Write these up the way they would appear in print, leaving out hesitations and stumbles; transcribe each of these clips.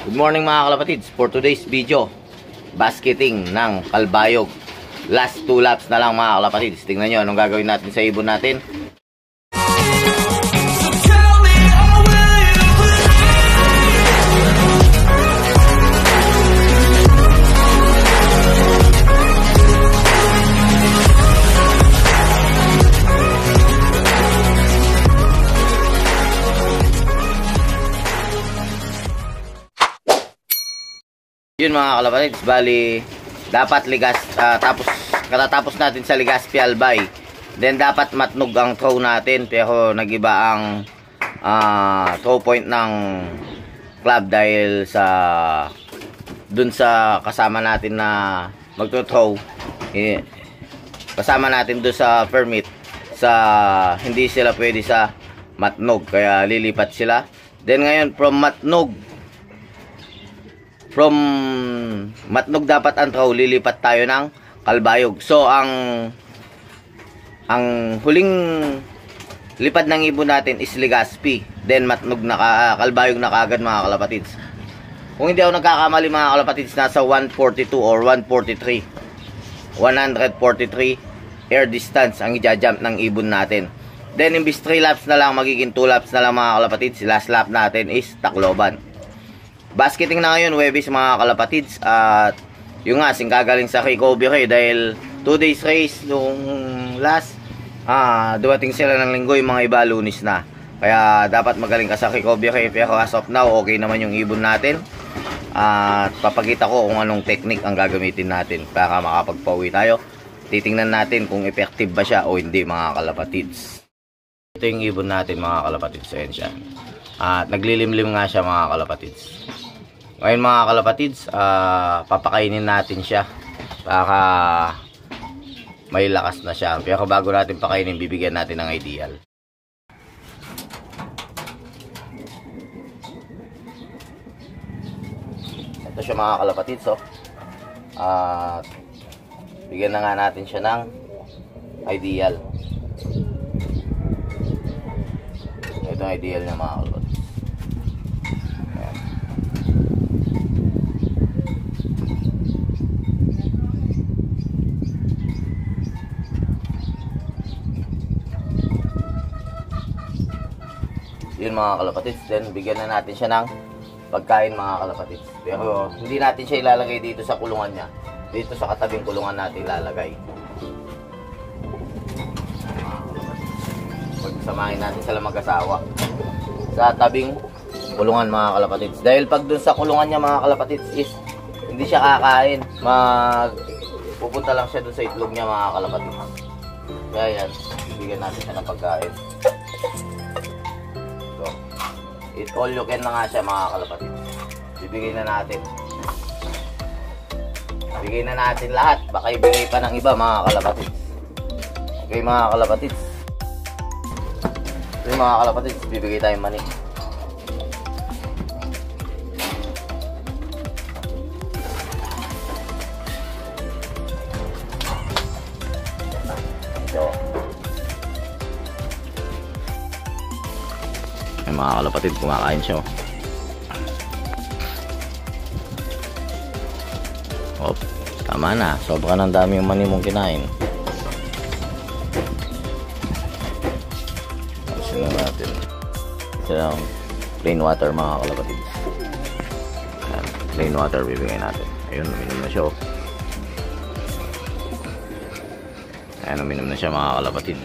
Good morning mga kalapatids. For today's video, basketing ng kalbayog. Last 2 laps na lang mga kalapatids. Tingnan nyo anong gagawin natin sa ibon natin. Yun mga kalapatids, bali dapat ligas, katatapos natin sa Legazpi Albay, then dapat matnog ang throw natin, pero nagiba ang throw point ng club dahil sa dun sa kasama natin na magto-throw, kasama natin dun sa permit sa hindi sila pwede sa matnog, kaya lilipat sila. Then ngayon from matnog dapat ang throw, lilipat tayo ng kalbayog. So ang huling lipad ng ibon natin is Legazpi, then matnog na kalbayog na kaagad mga kalapatids. Kung hindi ako nagkakamali mga kalapatids, nasa 142 or 143 air distance ang i-jump ng ibon natin. Then imbis 3 laps na lang, magiging 2 laps na lang mga kalapatids. Last lap natin is Tacloban. Basketing na ngayon, Webis mga kalapatids. At yung nga, singkagaling sa recovery dahil 2 days race nung last. Dumating sila ng linggo, yung mga iba Lunes na. Kaya dapat magaling ka sa recovery. Pero as of now, okay naman yung ibon natin. At papakita ko kung anong technique ang gagamitin natin para makapagpauwi tayo. Titingnan natin kung effective ba siya o hindi mga kalapatids. Ito yung ibon natin mga kalapatids. Ayan siya. At naglilimlim nga siya mga kalapatids. Ngayon mga kalapatids, papakainin natin siya para may lakas na siya. Pero bago natin pakainin, bibigyan natin ng ideal. Ito siya mga kalapatids, oh. At bigyan na nga natin siya ng ideal. Ito ang ideal niya mga kalapatids. Yun mga kalapatids. Then bigyan na natin siya ng pagkain mga kalapatids. Pero hindi natin siya ilalagay dito sa kulungan niya. Dito sa katabing kulungan natin ilalagay. Pagsamahin natin sila mag-asawa sa tabing kulungan mga kalapatids. Dahil pag dun sa kulungan niya mga kalapatids is hindi siya kakain. Pupunta lang siya dun sa itlog niya mga kalapatids. Kaya yan, bigyan natin siya ng pagkain. It all you can na nga siya mga kalapatids. Bibigay na natin. Bigay na natin lahat. Baka ibigay pa ng iba mga kalapatids. Okay mga kalapatids. Okay mga kalapatids, bibigay tayong mani. Mga kalapatid, kumakain siya. Oh, tama na. Sobra ng dami yung mani mong kinain. Sila natin. Sila plain water mga kalapatid. Ayan, plain water bibigay natin. Ayun, uminom na siya. Ayan, uminom na siya mga kalapatid.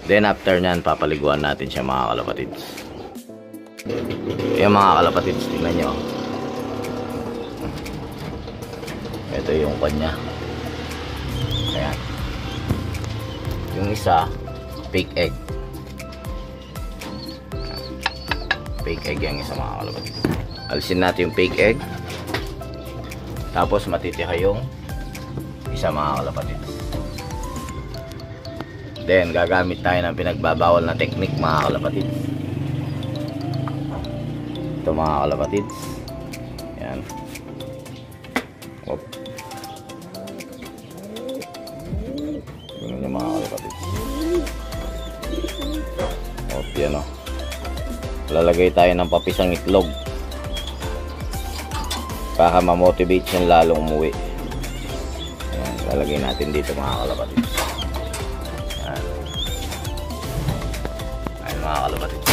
Then after nyan, papaliguan natin siya mga kalapatids. Yung mga kalapatids, tingnan nyo. Ito yung kanya. Ayan. Yung isa, fake egg. Fake egg yung isa mga kalapatids. Alisin natin yung fake egg. Tapos matitira yung isa mga kalapatids. Then gagamit tayo ng pinagbabawal na technique mga kalapatids. Ito mga kalapatids. Yan. Op. Ganun yung mga kalapatids. Op, yan o. Lalagay tayo ng papisang itlog. para ma-motivate siyang lalong umuwi. Ayan, lalagay natin dito mga kalapatids. Ayan. Ayan mga kalapatids.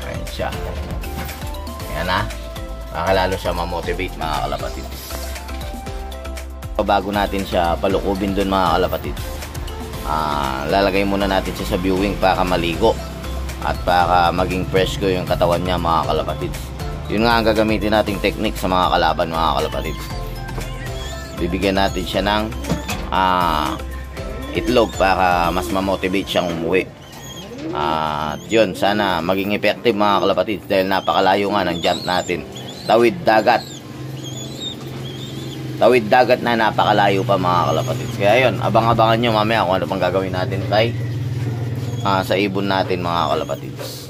Ayan siya. Ayan na. Makalalo siya ma-motivate mga kalapatids. Bago natin siya palukubin dun mga kalapatids, lalagay muna natin siya sa viewing para maligo at para maging fresh ko yung katawan niya mga kalapatids. Yun nga ang gagamitin nating technique sa mga kalaban mga kalapatids. Bibigyan natin siya ng itlog para mas ma-motivate siyang umuwi. At yun, sana maging effective mga kalapatids dahil napakalayo nga ng jump natin. Tawid dagat na napakalayo pa mga kalapatids. Kaya yun, abang-abangan nyo mamaya kung ano pang gagawin natin kay sa ibon natin mga kalapatids.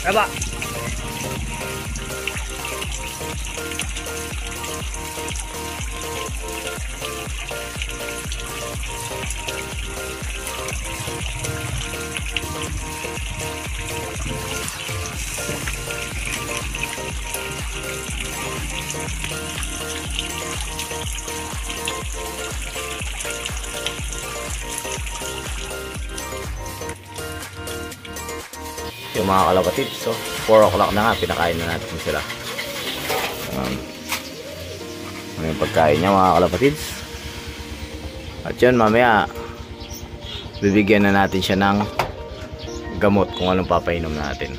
Apa? Yung mga kalapatids, so 4 o'clock na nga, pinakain na natin sila. Yung pagkain niya mga kalapatids. At yun, mamaya bibigyan na natin siya ng gamot kung anong papainom natin.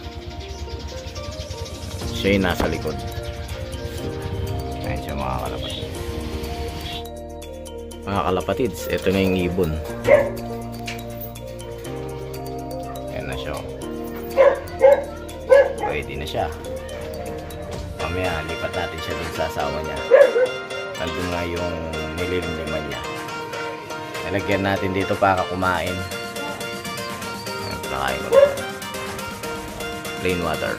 Siya yung nasa likod. Ayan siya mga kalapatids. Mga kalapatids, ito na yung ibon. Ayan na siya. Ready na siya. Mamaya lipat natin siya dun sa asawa niya. Nandun nga yung nililimliman niya. Nalagyan natin dito para kumain. Nakain ko dito. Plain water.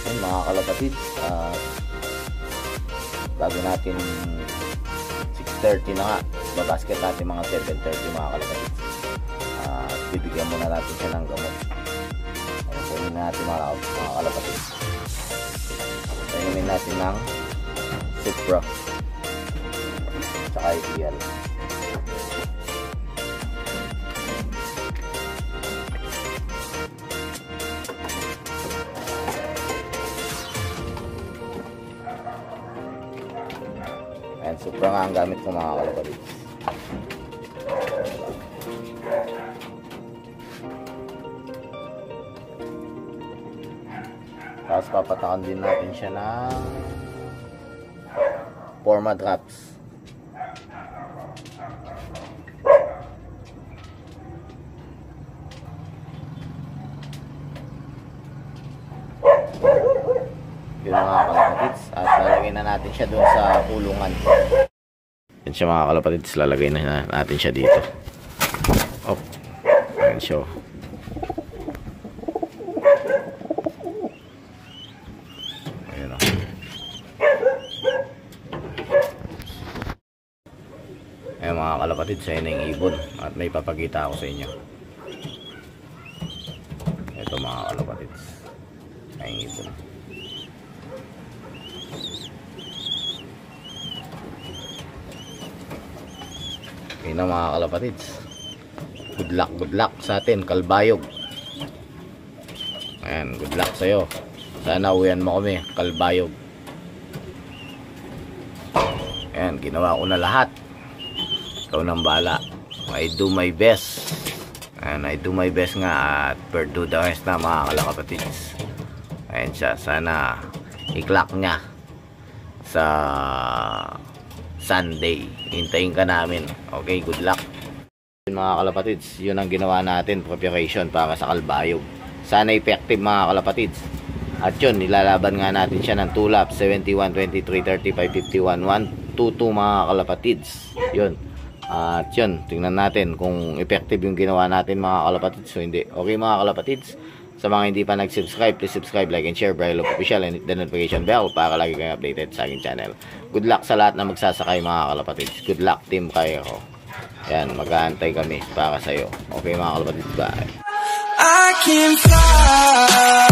Yan mga kalapatids, bago natin 6:30 na nga, babasket natin mga 7:30 mga kalapatids. Bibigyan muna natin siya ng gamot. Ayan, kunin natin mga kalapatids. Inumin natin ng Supra tsaka IPL. Ayan, Supra nga ang gamit ko mga kalapatids. Tapos papatakan din natin siya ng Forma drops. Yun mga kalapatids. At lalagay na natin siya dun sa kulungan. Yan siya mga kalapatids. Lalagay na natin siya dito. Oh, yan siya. Ayan mga kalapatids, ayun na yung ibon at may papakita ako sa inyo. Ito mga kalapatids, ayun yung ibon. Okay na mga kalapatids. Good luck sa atin, Kalbayog. Ayan, good luck sa'yo. Sana uwian mo kami, Kalbayog. Ayan, ginawa ko na lahat. Ikaw nang bahala. I do my best. Ayan, I do my best nga at per do the rest na mga kalapatids. Ayan siya, sana i-clock niya sa Sunday. Hintayin ka namin. Okay, good luck. Mga kalapatids, yun ang ginawa natin, preparation para sa Kalbayog. Sana effective mga kalapatids. At yun, nilalaban nga natin siya ng 2 laps, 71, 23, 35, 51, 1, 2, 2 mga kalapatids. Yun. At yun, tingnan natin kung effective yung ginawa natin mga kalapatids o hindi. Okay mga kalapatids, sa mga hindi pa nag-subscribe, please subscribe, like, and share, Braille Official, and hit the notification bell para lagi kayong updated sa aking channel. Good luck sa lahat na magsasakay mga kalapatids. Good luck, Team Cairo. Yan, mag-aantay kami para sa'yo. Okay mga kalapatids, bye. I can fly.